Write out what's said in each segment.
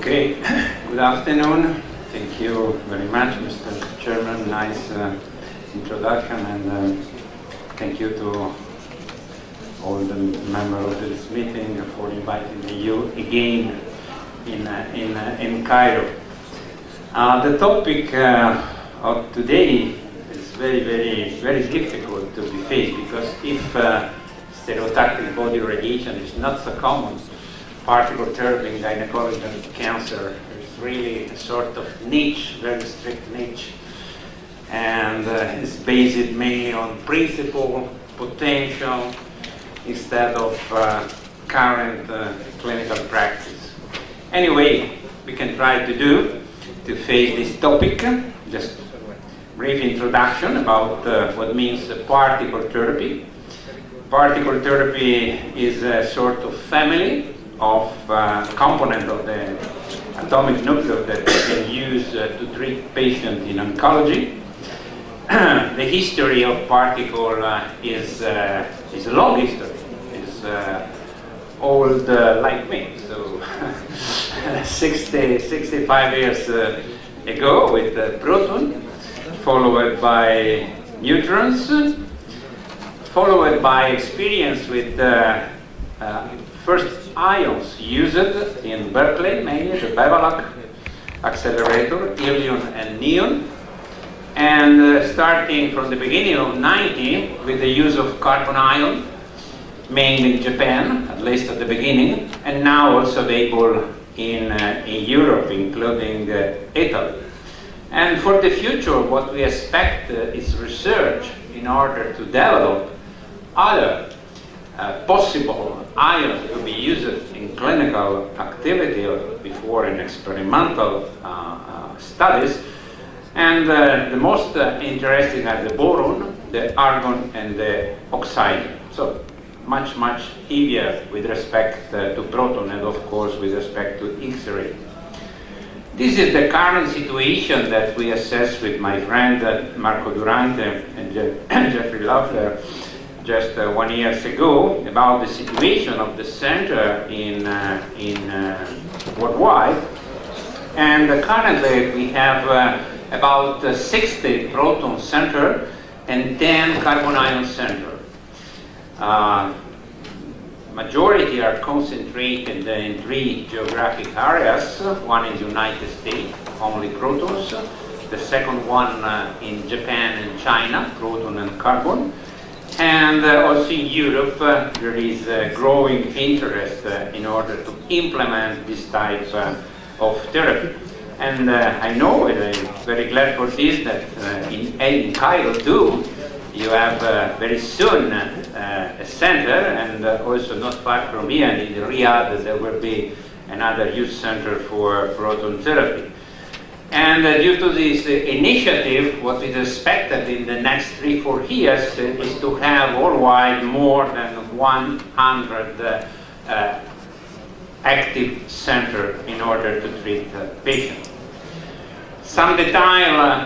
Okay, good afternoon. Thank you very much, Mr. Chairman. Nice introduction, and thank you to all the members of this meeting for inviting you again in Cairo. The topic of today is very difficult to be faced, because if stereotactic body radiation is not so common, particle therapy in gynecology and cancer is really a sort of niche, very strict niche, and it's based mainly on principle, potential, instead of current clinical practice. Anyway, we can try to face this topic. Just brief introduction about what means particle therapy. Particle therapy is a sort of family of component of the atomic nucleus that we can use to treat patients in oncology. The history of particle is a long history. It's old like me, so 65 years ago with proton, followed by neutrons, followed by experience with first ions used in Berkeley, mainly the Bevelak accelerator, helium and neon, and starting from the beginning of 90 with the use of carbon ion, mainly in Japan, at least at the beginning, and now also available in Europe, including Italy. And for the future, what we expect is research in order to develop other possible ions to be used in clinical activity or before in experimental studies. And the most interesting are the boron, the argon, and the oxygen. So much heavier with respect to proton, and of course with respect to X-ray. This is the current situation that we assess with my friend Marco Durante and Jeffrey Loeffler just 1 year ago about the situation of the center in worldwide. And currently we have about 60 proton center and 10 carbon ion center. Majority are concentrated in 3 geographic areas. One in the United States, only protons. The second one in Japan and China, proton and carbon. And also in Europe, there is a growing interest in order to implement this type of therapy. And I know, and I'm very glad for this, that in Cairo too, you have very soon a center, and also not far from here in Riyadh, there will be another youth center for proton therapy. And due to this initiative, what is expected in the next 3-4 years is to have worldwide more than 100 active centers in order to treat patients. Some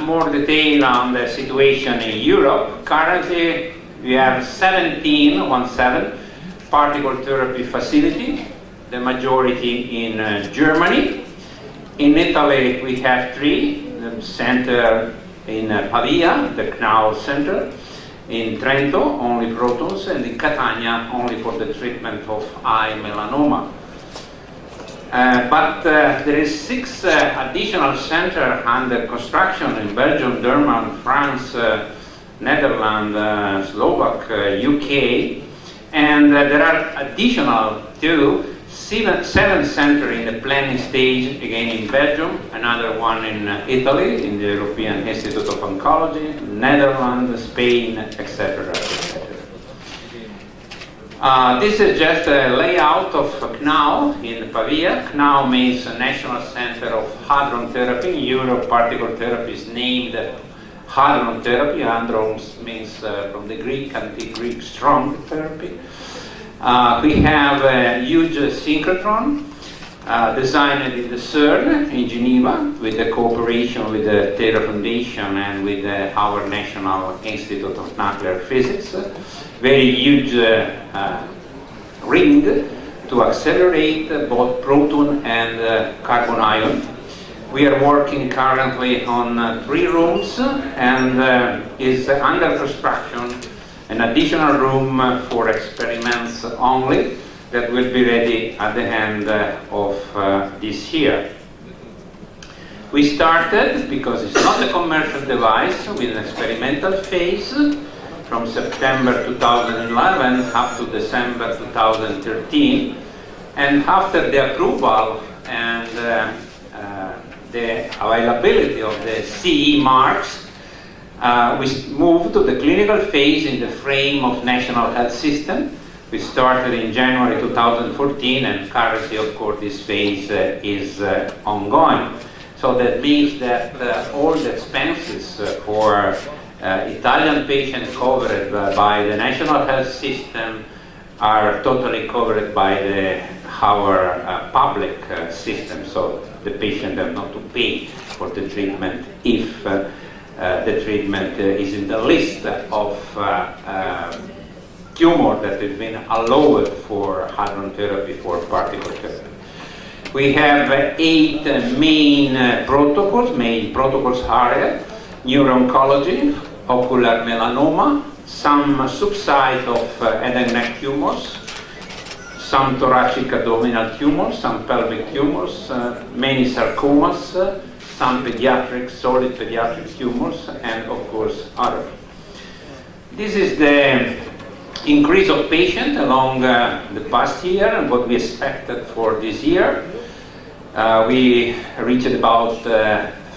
more detail on the situation in Europe. Currently, we have 17 particle therapy facilities, the majority in Germany. In Italy, we have 3, the center in Pavia, the CNAO center, in Trento, only protons, and in Catania, only for the treatment of eye melanoma. But there is 6 additional centers under construction in Belgium, Denmark, France, Netherlands, Slovak, UK, and there are additional 7 centers in the planning stage, again in Belgium, another one in Italy, in the European Institute of Oncology, Netherlands, Spain, etc. This is just a layout of CNAO in Pavia. CNAO means National Center of Hadron Therapy. In Europe, particle therapy is named Hadron Therapy. Hadron means from the Greek, anti-Greek, strong therapy. We have a huge synchrotron designed in the CERN in Geneva with the cooperation with the Terra Foundation and with our National Institute of Nuclear Physics. Very huge ring to to accelerate both proton and carbon ion. We are working currently on 3 rooms, and is under construction an additional room for experiments only that will be ready at the end of this year. We started, because it's not a commercial device, with an experimental phase from September 2011 up to December 2013, and after the approval and the availability of the CE marks, we moved to the clinical phase in the frame of National Health System. We started in January 2014, and currently, of course, this phase is ongoing. So that means that all the expenses for Italian patients covered by the National Health System are totally covered by our public system. So the patient does not to pay for the treatment if the treatment is in the list of tumor that has been allowed for hadron therapy, for particle therapy. We have 8 main protocols area: neuro-oncology, ocular melanoma, some subsite of head and neck tumors, some thoracic abdominal tumors, some pelvic tumors, many sarcomas, some pediatric, solid pediatric tumors, and of course others. This is the increase of patients along the past year and what we expected for this year. We reached about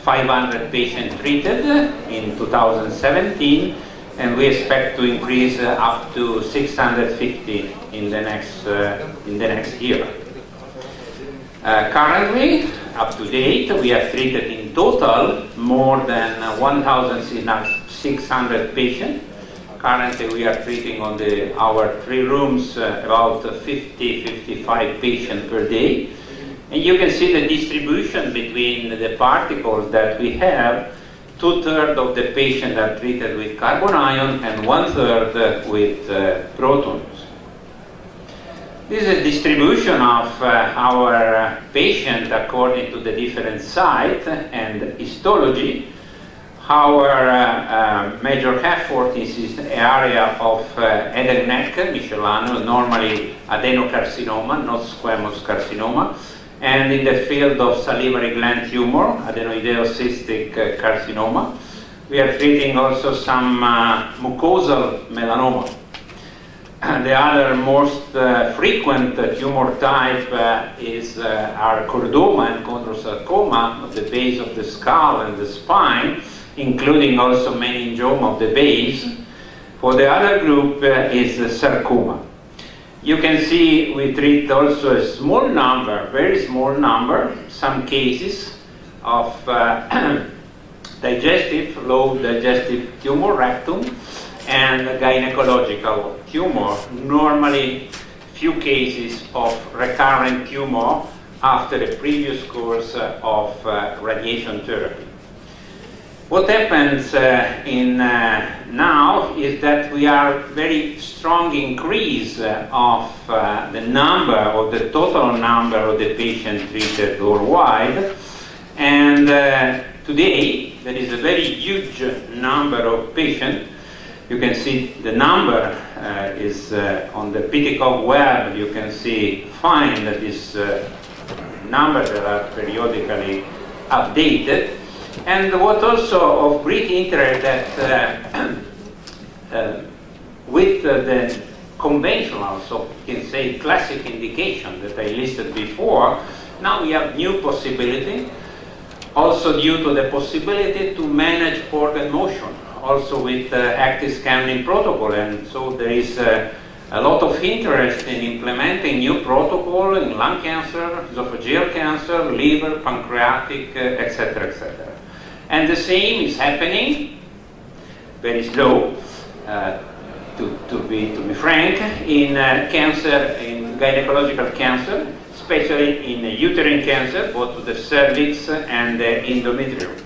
500 patients treated in 2017, and we expect to increase up to 650 in the next year. Currently, up to date, we have treated in total more than 1,600 patients. Currently, we are treating on our 3 rooms about 50-55 patients per day. And you can see the distribution between the particles that we have. 2/3 of the patients are treated with carbon ion and 1/3 with protons. This is a distribution of our patients according to the different sites and histology. Our major effort is in the area of head and neck, Michelano, normally adenocarcinoma, not squamous carcinoma, and in the field of salivary gland tumor, adenoideo-cystic carcinoma. We are treating also some mucosal melanoma. The other most frequent tumor type are chordoma and chondrosarcoma of the base of the skull and the spine, including also meningioma of the base. For the other group is sarcoma. You can see we treat also a small number, very small number, some cases of low digestive tumor, rectum, and gynecological tumor. Normally, few cases of recurrent tumor after a previous course of radiation therapy. What happens now is that we are very strong increase of the number, or the total number of the patients treated worldwide. And today, there is a very huge number of patients. You can see the number is on the PTCOG web. You can find this numbers that are periodically updated. And what also of great interest that with the conventional, so you can say classic indication that I listed before, now we have new possibility, also due to the possibility to manage organ motion, also with active scanning protocol. And so there is a lot of interest in implementing new protocol in lung cancer, esophageal cancer, liver, pancreatic, etc., etc. And the same is happening, very slow, to be frank, in cancer, in gynecological cancer, especially in uterine cancer, both the cervix and the endometrium.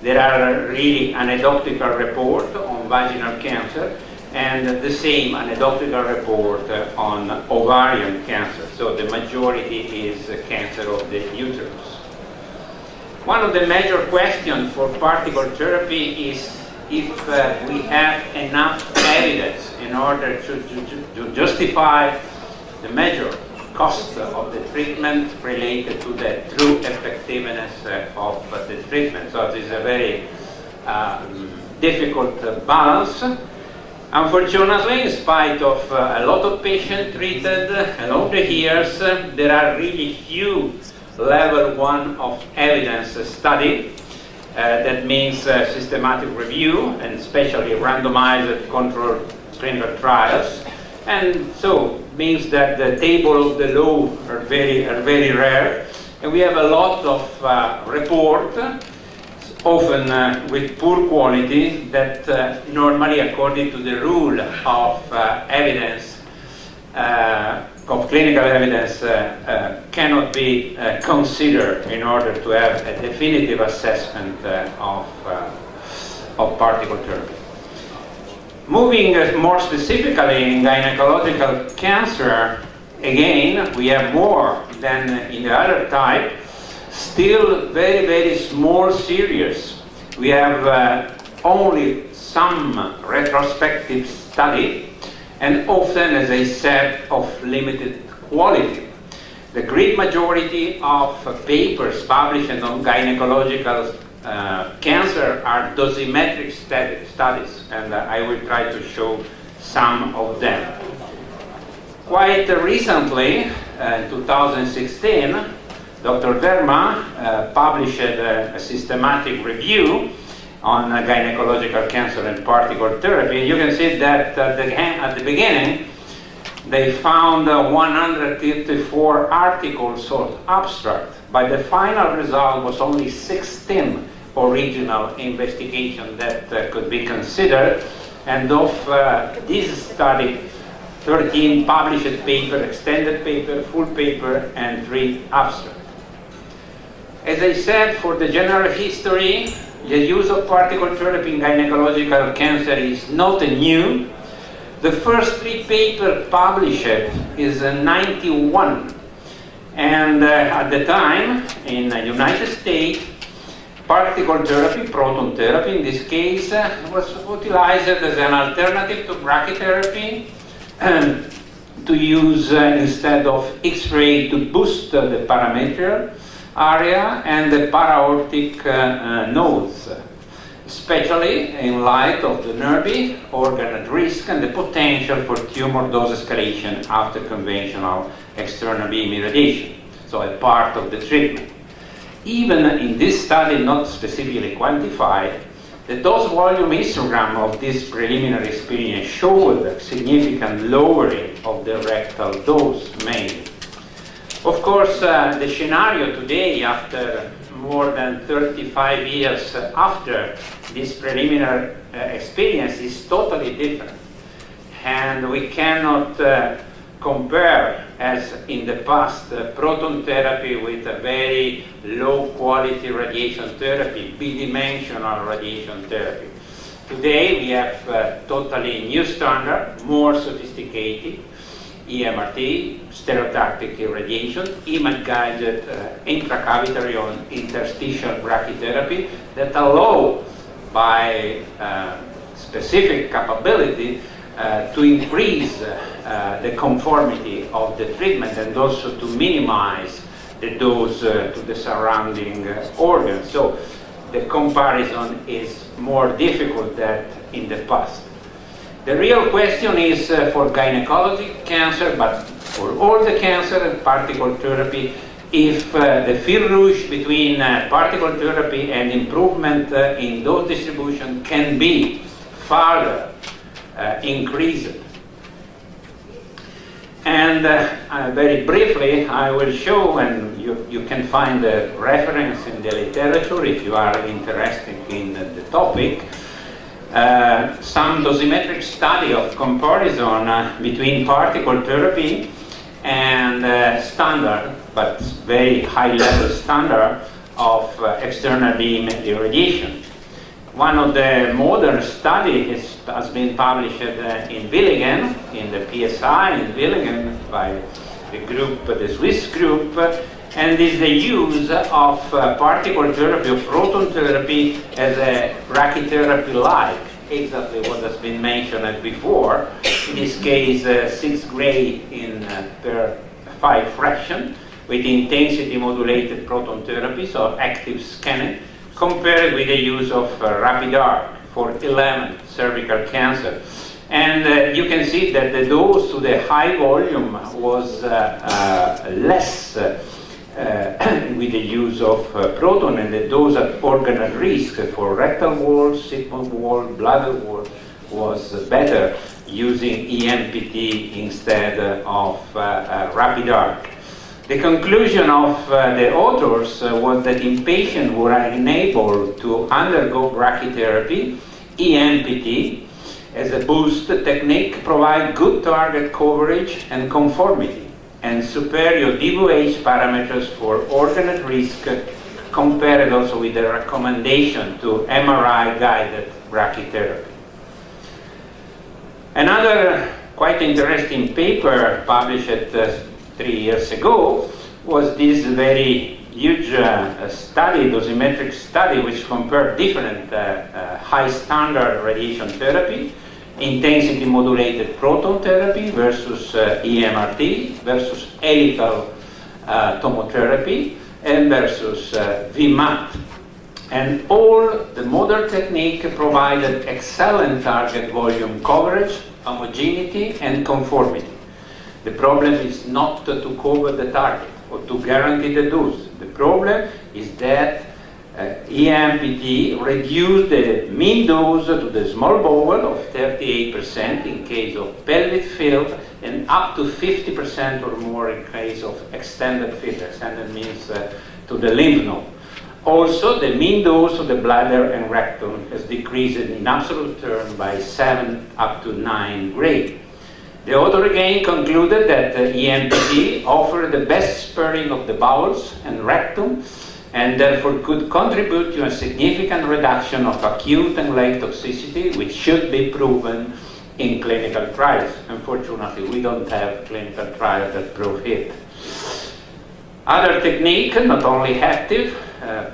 There are really anecdotal reports on vaginal cancer, and the same anecdotal report on ovarian cancer. So the majority is cancer of the uterus. One of the major questions for particle therapy is if we have enough evidence in order to justify the major cost of the treatment related to the true effectiveness of the treatment. So it is a very difficult balance. Unfortunately, in spite of a lot of patients treated along the years, there are really few level 1 of evidence study. That means systematic review, and especially randomized controlled clinical trials. And so means that the table of the law are very rare. And we have a lot of report, often with poor quality, that normally, according to the rule of evidence, of clinical evidence, cannot be considered in order to have a definitive assessment of particle therapy. Moving more specifically in gynecological cancer, again, we have more than in the other type, still very small series. We have only some retrospective study, and often, as I said, of limited quality. The great majority of papers published on gynecological cancer are dosimetric studies, and I will try to show some of them. Quite recently, in 2016, Dr. Verma published a systematic review on gynecological cancer and particle therapy. You can see that at the beginning, they found 134 articles or abstract, but the final result was only 16 original investigation that could be considered, and of this study, 13 published paper, extended paper, full paper, and 3 abstracts. As I said, for the general history, the use of particle therapy in gynecological cancer is not new. The first 3 papers published is in 91, and at the time in the United States, particle therapy, proton therapy in this case, was utilized as an alternative to brachytherapy, to use instead of X-ray to boost the parameter area and the para-aortic nodes, especially in light of the nervy organ at risk and the potential for tumor dose escalation after conventional external beam irradiation, so a part of the treatment. Even in this study, not specifically quantified, the dose volume histogram of this preliminary experience showed a significant lowering of the rectal dose mainly. Of course, the scenario today, after more than 35 years after this preliminary experience, is totally different. And we cannot compare, as in the past, proton therapy with a very low quality radiation therapy, bidimensional radiation therapy. Today we have totally new standard, more sophisticated, EMRT, stereotactic irradiation, image-guided intracavitary or interstitial brachytherapy that allow, by specific capability, to increase the conformity of the treatment and also to minimize the dose to the surrounding organs. So the comparison is more difficult than in the past. The real question is for gynecologic cancer, but for all the cancer and particle therapy, if the fil rouge between particle therapy and improvement in dose distribution can be further increased. And very briefly, I will show, and you can find the reference in the literature if you are interested in the topic, some dosimetric study of comparison between particle therapy and standard, but very high level standard of external beam irradiation. One of the modern studies has been published in Willingen, in the PSI in Willingen by the group, the Swiss group, and is the use of particle therapy or proton therapy as a brachytherapy-like, exactly what has been mentioned before. In this case, 6 gray in per 5 fraction with intensity modulated proton therapy, so active scanning, compared with the use of rapid arc for 11 cervical cancer. And you can see that the dose to the high volume was less with the use of proton, and the dose at organ at risk for rectal wall, sigmoid wall, bladder wall was better using EMPT instead of rapid arc. The conclusion of the authors was that in patients who are unable to undergo brachytherapy, EMPT as a boost technique provide good target coverage and conformity and superior DVH parameters for organ at risk, compared also with the recommendation to MRI-guided brachytherapy. Another quite interesting paper published 3 years ago was this very huge study, dosimetric study, which compared different high standard radiation therapy, intensity modulated proton therapy versus EMRT versus helical tomotherapy and versus VMAT. And all the modern technique provided excellent target volume coverage, homogeneity and conformity. The problem is not to cover the target or to guarantee the dose. The problem is that EMPT reduced the mean dose to the small bowel of 38% in case of pelvic field and up to 50% or more in case of extended field. Extended means to the lymph node. Also, the mean dose of the bladder and rectum has decreased in absolute terms by 7 up to 9 gray. The author again concluded that EMPT offered the best sparing of the bowels and rectum, and therefore could contribute to a significant reduction of acute and late toxicity, which should be proven in clinical trials. Unfortunately, we don't have clinical trials that prove it. Other technique, not only active,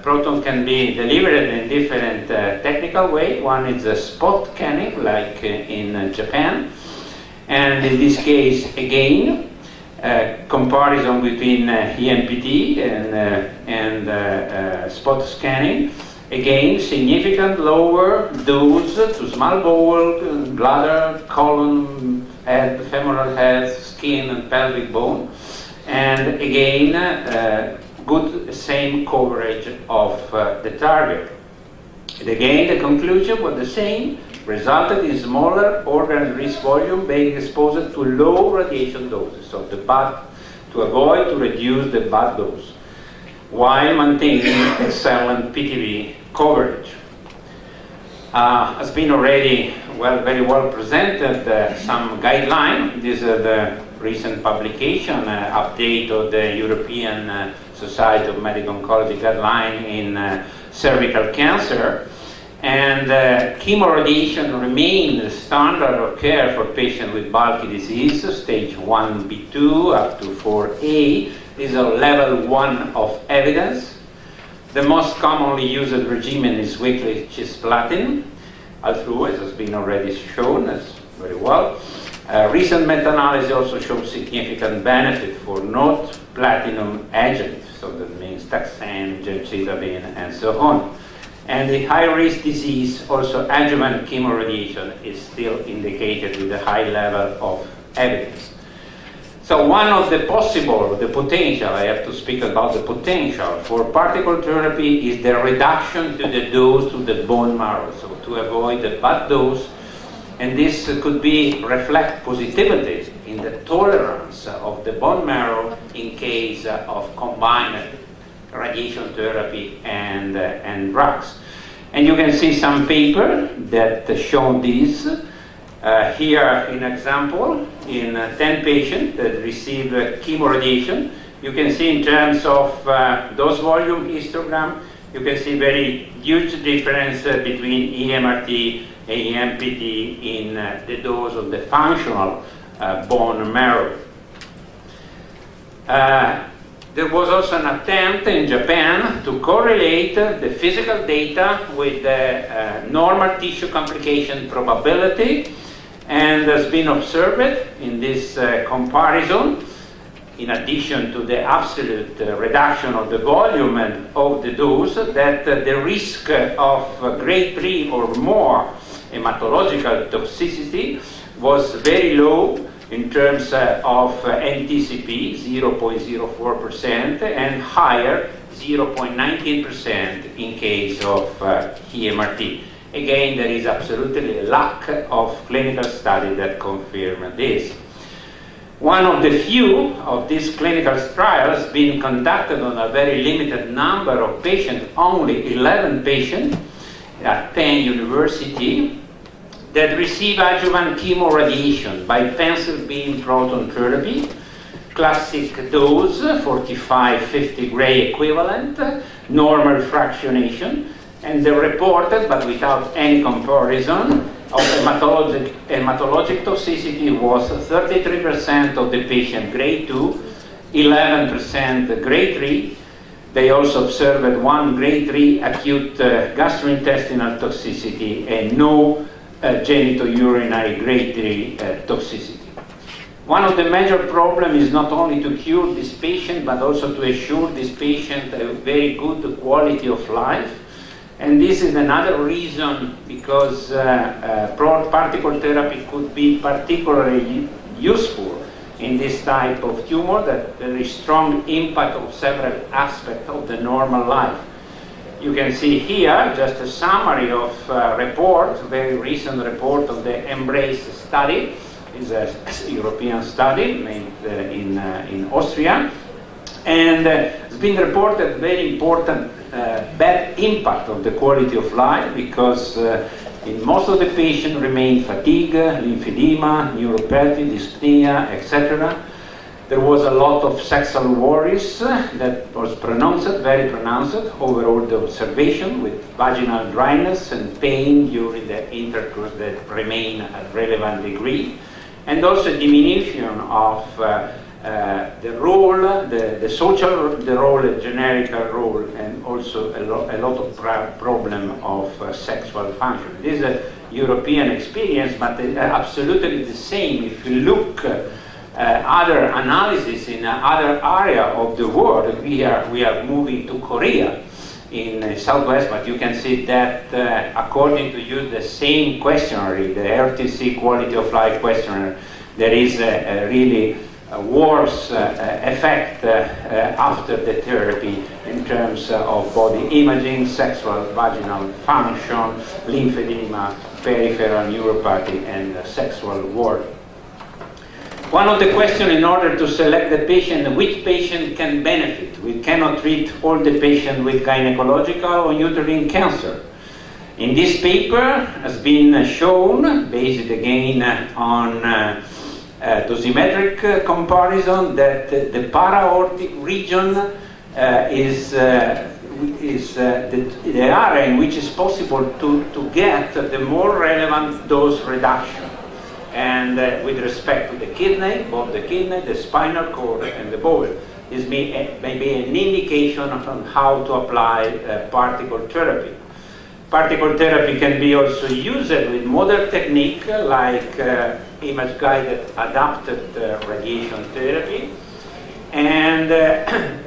proton can be delivered in different technical way. One is a spot scanning, like in Japan. And in this case, again, comparison between EMPT and spot scanning. Again, significant lower dose to small bowel, bladder, colon, head, femoral head, skin, and pelvic bone. And again, good same coverage of the target. And again, the conclusion was the same. Resulted in smaller organ risk volume being exposed to low radiation doses of the bad, to avoid to reduce the bad dose, while maintaining excellent PTV coverage. Has been already very well presented some guideline. This is the recent publication update of the European Society of Medical Oncology guideline in cervical cancer. And chemoradiation remains the standard of care for patients with bulky disease, stage 1B2 up to 4A. This is a level 1 of evidence. The most commonly used regimen is weekly cisplatin, although it has been already shown as very well. Recent meta-analysis also shows significant benefit for not platinum agents, so that means taxane, gemcitabine, and so on. And the high-risk disease, also adjuvant chemoradiation, is still indicated with a high level of evidence. So one of the possible, the potential, I have to speak about the potential for particle therapy is the reduction to the dose to the bone marrow, so to avoid the bad dose. And this could be reflect positively in the tolerance of the bone marrow in case of combined radiation therapy and drugs. And you can see some paper that show this. Here in example, in 10 patients that received chemoradiation, you can see in terms of dose volume histogram, you can see very huge difference between EMRT and EMPT in the dose of the functional bone marrow. There was also an attempt in Japan to correlate the physical data with the normal tissue complication probability, and has been observed in this comparison, in addition to the absolute reduction of the volume and of the dose, that the risk of grade 3 or more hematological toxicity was very low in terms of NTCP, 0.04%, and higher, 0.19% in case of EMRT. Again, there is absolutely a lack of clinical study that confirm this. One of the few of these clinical trials being conducted on a very limited number of patients, only 11 patients at Penn University, that receive adjuvant chemoradiation by pencil beam proton therapy, classic dose, 45-50 gray equivalent, normal fractionation, and they reported, but without any comparison, of hematologic toxicity was 33% of the patient grade 2, 11% grade 3. They also observed 1 grade 3 acute gastrointestinal toxicity and no genitourinary grade 3 toxicity. One of the major problems is not only to cure this patient, but also to assure this patient a very good quality of life. And this is another reason because particle therapy could be particularly useful in this type of tumor, that there is strong impact of several aspects of the normal life. You can see here just a summary of report, very recent report of the EMBRACE study. It's a European study made in Austria, and it's been reported very important bad impact of the quality of life, because in most of the patients remain fatigue, lymphedema, neuropathy, dyspnea, etc. There was a lot of sexual worries that was very pronounced overall the observation, with vaginal dryness and pain during the intercourse that remain at relevant degree, and also diminution of the role, the social, the role, the generic role, and also a lot of problem of sexual function. This is a European experience, but absolutely the same if you look other analysis in other area of the world. We are moving to Korea in Southwest, but you can see that according to you, the same questionnaire, the RTC quality of life questionnaire, there is a really worse effect after the therapy in terms of body imaging, sexual vaginal function, lymphedema, peripheral neuropathy, and sexual work. One of the questions in order to select the patient, which patient can benefit? We cannot treat all the patients with gynecological or uterine cancer. In this paper has been shown, based again on dosimetric comparison, that the para-aortic region is the area in which is possible to get the more relevant dose reduction. And with respect to the kidney, both the kidney, the spinal cord, and the bowel, this may be an indication on how to apply particle therapy. Particle therapy can be also used with modern technique like image-guided adapted radiation therapy. And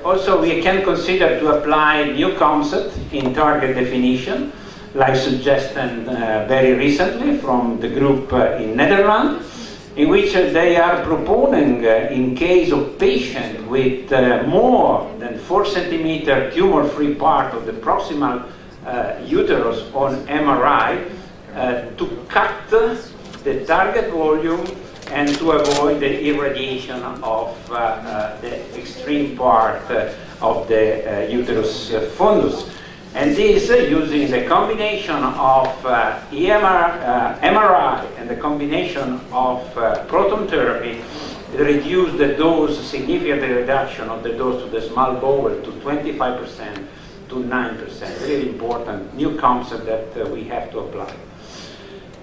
also we can consider to apply new concept in target definition, like suggested very recently from the group in Netherlands, in which they are proposing in case of patient with more than 4 centimeter tumor-free part of the proximal uterus on MRI, to cut the target volume and to avoid the irradiation of the extreme part of the uterus fundus. And this, using the combination of MRI and the combination of proton therapy, reduce the dose, significant reduction of the dose to the small bowel to 25% M2U09313, really important new concept that we have to apply.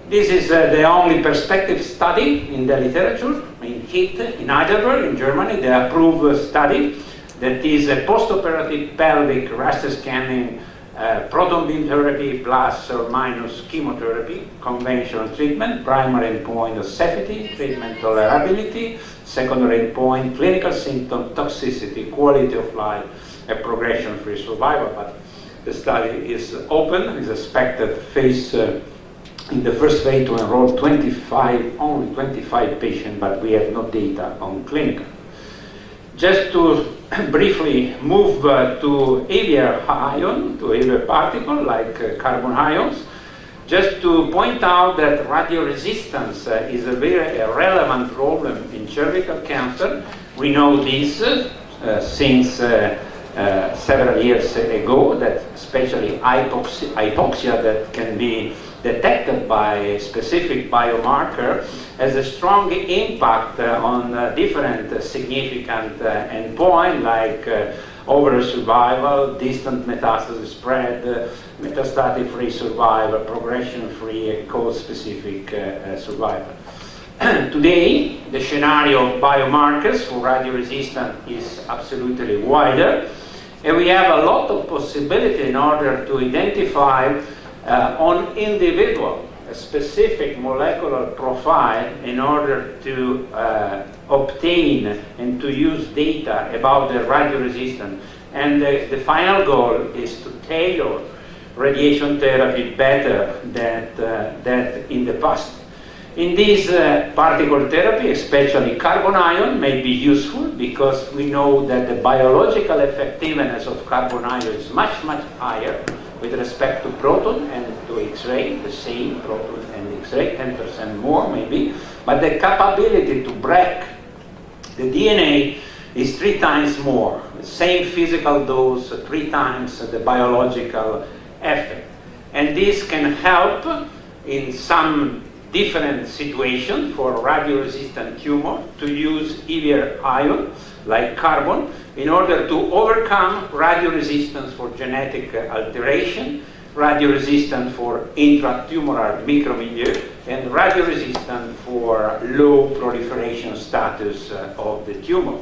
This is the only perspective study in the literature in HIT, in Heidelberg, in Germany, the approved study that is a post-operative pelvic raster scanning proton beam therapy plus or minus chemotherapy, conventional treatment, primary endpoint of safety, treatment tolerability, secondary endpoint, clinical symptom, toxicity, quality of life, and progression-free survival. But the study is open, is expected in the first phase to enroll only 25 patients, but we have no data on clinical. Just to briefly move to heavier ion, to heavier particle like carbon ions, just to point out that radioresistance is a very relevant problem in cervical cancer. We know this since several years ago, that especially hypoxia that can be detected by a specific biomarker has a strong impact on different significant endpoints like overall survival, distant metastasis spread, metastatic-free survival, progression-free, and cause-specific survival. Today, the scenario of biomarkers for radioresistance is absolutely wider, and we have a lot of possibility in order to identify on individual a specific molecular profile in order to obtain and to use data about the radioresistance. And the final goal is to tailor radiation therapy better than in the past. In this particle therapy, especially carbon ion may be useful because we know that the biological effectiveness of carbon ion is much, much higher with respect to proton and to X-ray, the same proton and X-ray, 10% more maybe, but the capability to break the DNA is 3 times more, the same physical dose, 3 times the biological effect. And this can help in some different situations for radioresistant tumor to use heavier ion like carbon in order to overcome radioresistance for genetic alteration, radioresistance for intratumoral micromilieu, and radioresistance for low proliferation status of the tumor.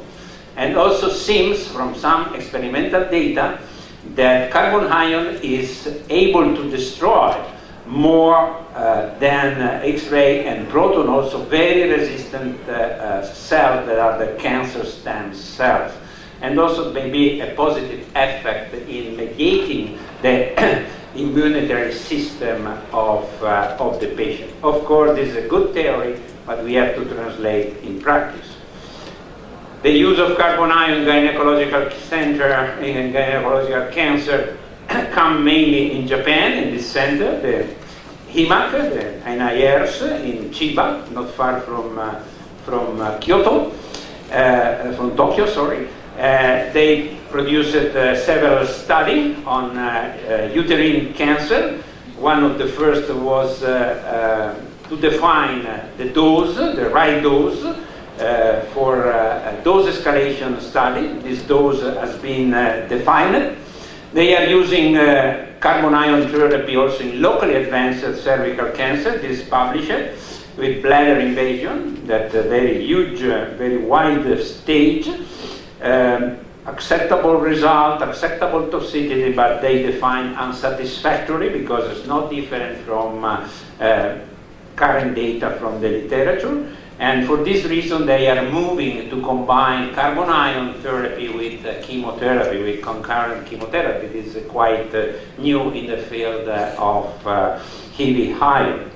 And also seems from some experimental data that carbon ion is able to destroy more than X-ray and proton, also very resistant cells that are the cancer stem cells. And also maybe a positive effect in mediating the immunitary system of the patient. Of course, this is a good theory, but we have to translate in practice. The use of carbon ion gynecological center in gynecological cancer come mainly in Japan, in this center, the HIMAC, the NIRS in Chiba, not far from Kyoto, from Tokyo, sorry. They produced several studies on uterine cancer. One of the first was to define the dose, the right dose, for a dose escalation study. This dose has been defined. They are using carbon ion therapy also in locally advanced cervical cancer. This is published with bladder invasion, that very huge, very wide stage. Acceptable result, acceptable toxicity, but they define unsatisfactory because it's not different from current data from the literature. And for this reason, they are moving to combine carbon ion therapy with chemotherapy, with concurrent chemotherapy. This is quite new in the field of heavy ion.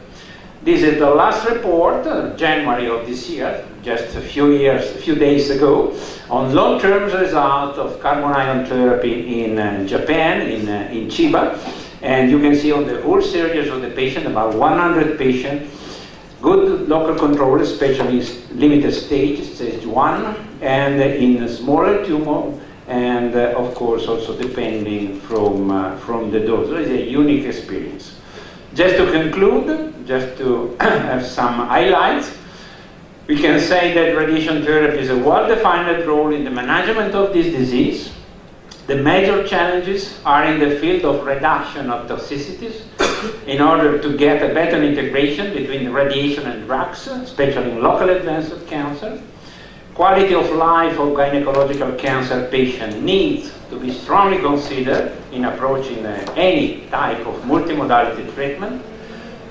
This is the last report, January of this year, just a few days ago, on long-term results of carbon ion therapy in Japan, in Chiba. And you can see on the whole series of the patient, about 100 patients, good local control, especially limited stage 1, and in smaller tumor, and of course also depending from the dose. So it's a unique experience. Just to conclude, just to have some highlights, we can say that radiation therapy is a well-defined role in the management of this disease. The major challenges are in the field of reduction of toxicities in order to get a better integration between radiation and drugs, especially in locally advanced cancer. Quality of life of gynecological cancer patients needs to be strongly considered in approaching any type of multimodality treatment.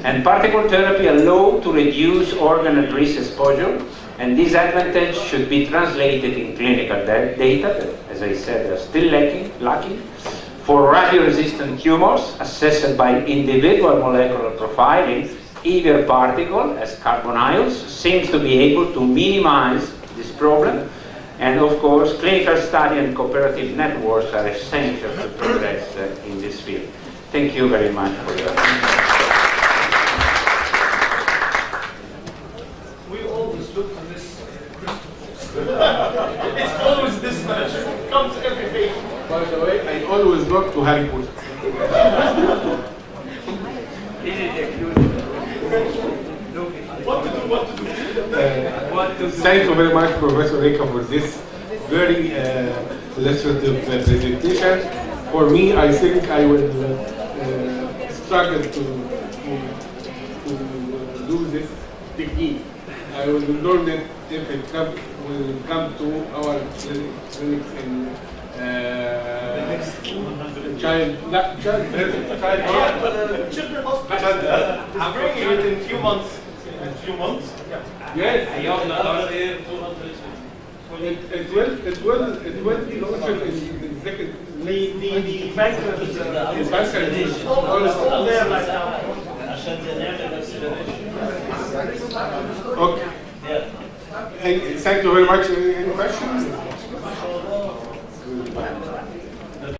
And particle therapy allows to reduce organ at risk exposure, and this advantage should be translated in clinical data that, as I said, are still lacking. For radio-resistant tumors assessed by individual molecular profiling, either particle, as carbonyls, seems to be able to minimize this problem. And of course, clinical study and cooperative networks are essential to progress in this field. Thank you very much for your attention. We always look to this crystal ball. It's always this much. It comes every page. By the way, I always look to Harry Potter. What to do? Thank you very much, Professor Reka, for this very illustrative presentation. For me, I think I will struggle to do this technique. I will learn it if it will come to our clinics in children hospital. I'm bringing it in a few months. In a few months? Yes. It will be launched in the second. The bankers, The all there right now. Okay. Thank you very much. Any questions?